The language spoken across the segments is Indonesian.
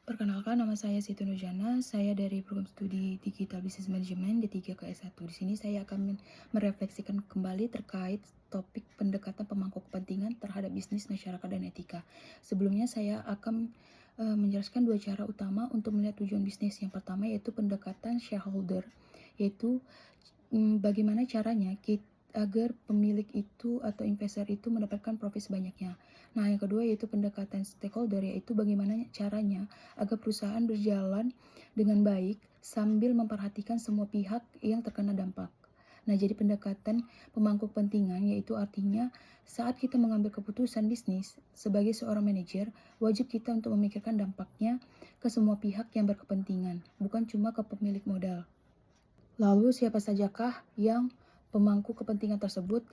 Perkenalkan, nama saya Siti Nurjana. Saya dari program studi Digital Business Management D3 ke S1. Di sini saya akan merefleksikan kembali terkait topik pendekatan pemangku kepentingan terhadap bisnis, masyarakat, dan etika. Sebelumnya saya akan menjelaskan dua cara utama untuk melihat tujuan bisnis. Yang pertama yaitu pendekatan shareholder, yaitu bagaimana caranya agar pemilik itu atau investor itu mendapatkan profit sebanyaknya. Nah, yang kedua yaitu pendekatan stakeholder, yaitu bagaimana caranya agar perusahaan berjalan dengan baik sambil memperhatikan semua pihak yang terkena dampak. Nah, jadi pendekatan pemangku kepentingan yaitu artinya saat kita mengambil keputusan bisnis sebagai seorang manajer, wajib kita untuk memikirkan dampaknya ke semua pihak yang berkepentingan, bukan cuma ke pemilik modal. Lalu siapa sajakah yang pemangku kepentingan tersebut?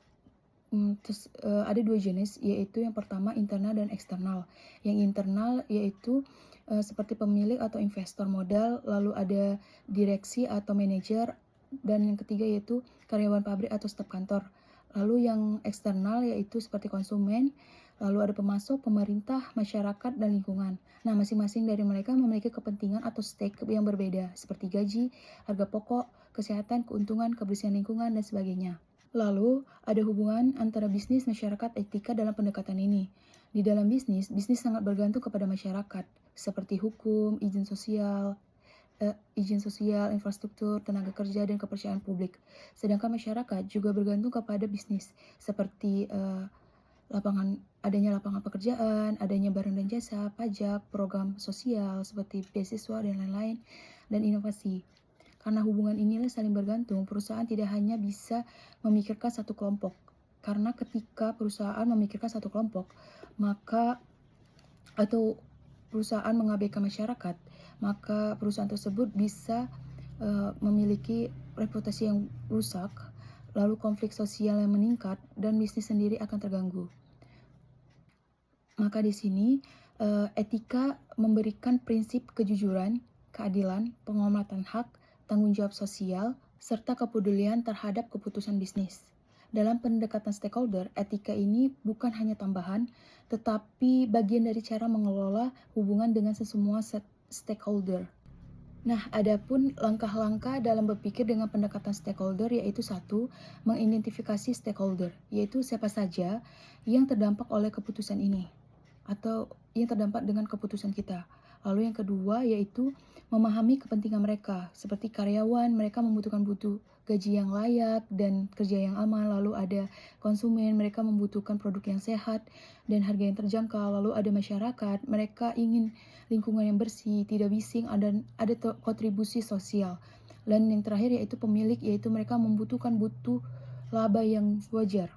Ada dua jenis, yaitu yang pertama internal dan eksternal. Yang internal yaitu seperti pemilik atau investor modal, lalu ada direksi atau manajer, dan yang ketiga yaitu karyawan pabrik atau staf kantor. Lalu yang eksternal yaitu seperti konsumen, lalu ada pemasok, pemerintah, masyarakat, dan lingkungan. Nah, masing-masing dari mereka memiliki kepentingan atau stake yang berbeda, seperti gaji, harga pokok, kesehatan, keuntungan, kebersihan lingkungan, dan sebagainya. Lalu, ada hubungan antara bisnis, masyarakat, etika dalam pendekatan ini. Di dalam bisnis, bisnis sangat bergantung kepada masyarakat, seperti hukum, izin sosial, infrastruktur, tenaga kerja, dan kepercayaan publik. Sedangkan masyarakat juga bergantung kepada bisnis, seperti adanya lapangan pekerjaan, adanya barang dan jasa, pajak, program sosial seperti beasiswa dan lain-lain, dan inovasi. Karena hubungan inilah saling bergantung, perusahaan tidak hanya bisa memikirkan satu kelompok. Karena ketika perusahaan memikirkan satu kelompok, atau perusahaan mengabaikan masyarakat, maka perusahaan tersebut bisa memiliki reputasi yang rusak, lalu konflik sosial yang meningkat, dan bisnis sendiri akan terganggu. Maka di sini etika memberikan prinsip kejujuran, keadilan, penghormatan hak, tanggung jawab sosial, serta kepedulian terhadap keputusan bisnis. Dalam pendekatan stakeholder, etika ini bukan hanya tambahan, tetapi bagian dari cara mengelola hubungan dengan semua stakeholder. Nah, adapun langkah-langkah dalam berpikir dengan pendekatan stakeholder yaitu satu, mengidentifikasi stakeholder, yaitu siapa saja yang terdampak oleh keputusan ini atau yang terdampak dengan keputusan kita. Lalu yang kedua yaitu memahami kepentingan mereka, seperti karyawan, mereka butuh gaji yang layak dan kerja yang aman. Lalu ada konsumen, mereka membutuhkan produk yang sehat dan harga yang terjangkau. Lalu ada masyarakat, mereka ingin lingkungan yang bersih, tidak bising, dan ada kontribusi sosial. Dan yang terakhir yaitu pemilik, yaitu mereka butuh laba yang wajar.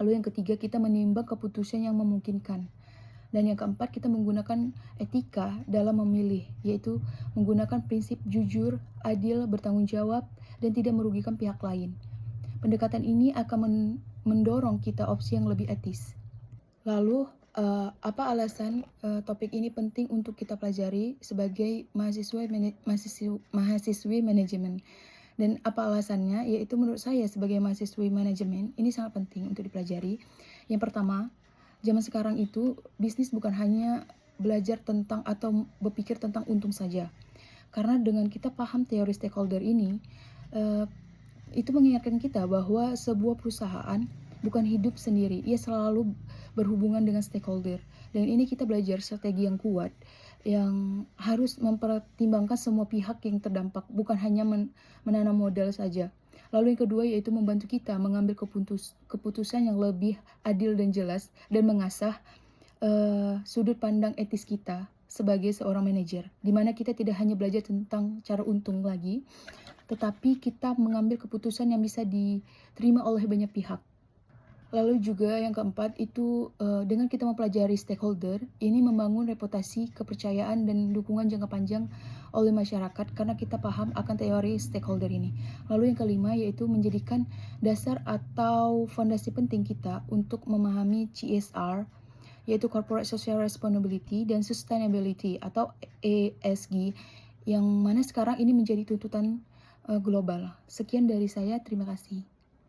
Lalu yang ketiga, kita menimbang keputusan yang memungkinkan. Dan yang keempat, kita menggunakan etika dalam memilih, yaitu menggunakan prinsip jujur, adil, bertanggung jawab, dan tidak merugikan pihak lain. Pendekatan ini akan mendorong kita opsi yang lebih etis. Lalu, apa alasan topik ini penting untuk kita pelajari sebagai mahasiswi manajemen? Dan apa alasannya? Yaitu menurut saya sebagai mahasiswi manajemen, ini sangat penting untuk dipelajari. Yang pertama, zaman sekarang itu bisnis bukan hanya belajar tentang atau berpikir tentang untung saja. Karena dengan kita paham teori stakeholder ini, itu mengingatkan kita bahwa sebuah perusahaan bukan hidup sendiri, ia selalu berhubungan dengan stakeholder. Dan ini kita belajar strategi yang kuat, yang harus mempertimbangkan semua pihak yang terdampak, bukan hanya menanam modal saja. Lalu yang kedua yaitu membantu kita mengambil keputusan yang lebih adil dan jelas, dan mengasah sudut pandang etis kita sebagai seorang manajer, di mana kita tidak hanya belajar tentang cara untung lagi, tetapi kita mengambil keputusan yang bisa diterima oleh banyak pihak. Lalu juga yang keempat itu dengan kita mempelajari stakeholder, ini membangun reputasi, kepercayaan, dan dukungan jangka panjang oleh masyarakat karena kita paham akan teori stakeholder ini. Lalu yang kelima yaitu menjadikan dasar atau fondasi penting kita untuk memahami CSR, yaitu Corporate Social Responsibility dan Sustainability atau ESG, yang mana sekarang ini menjadi tuntutan global. Sekian dari saya, terima kasih.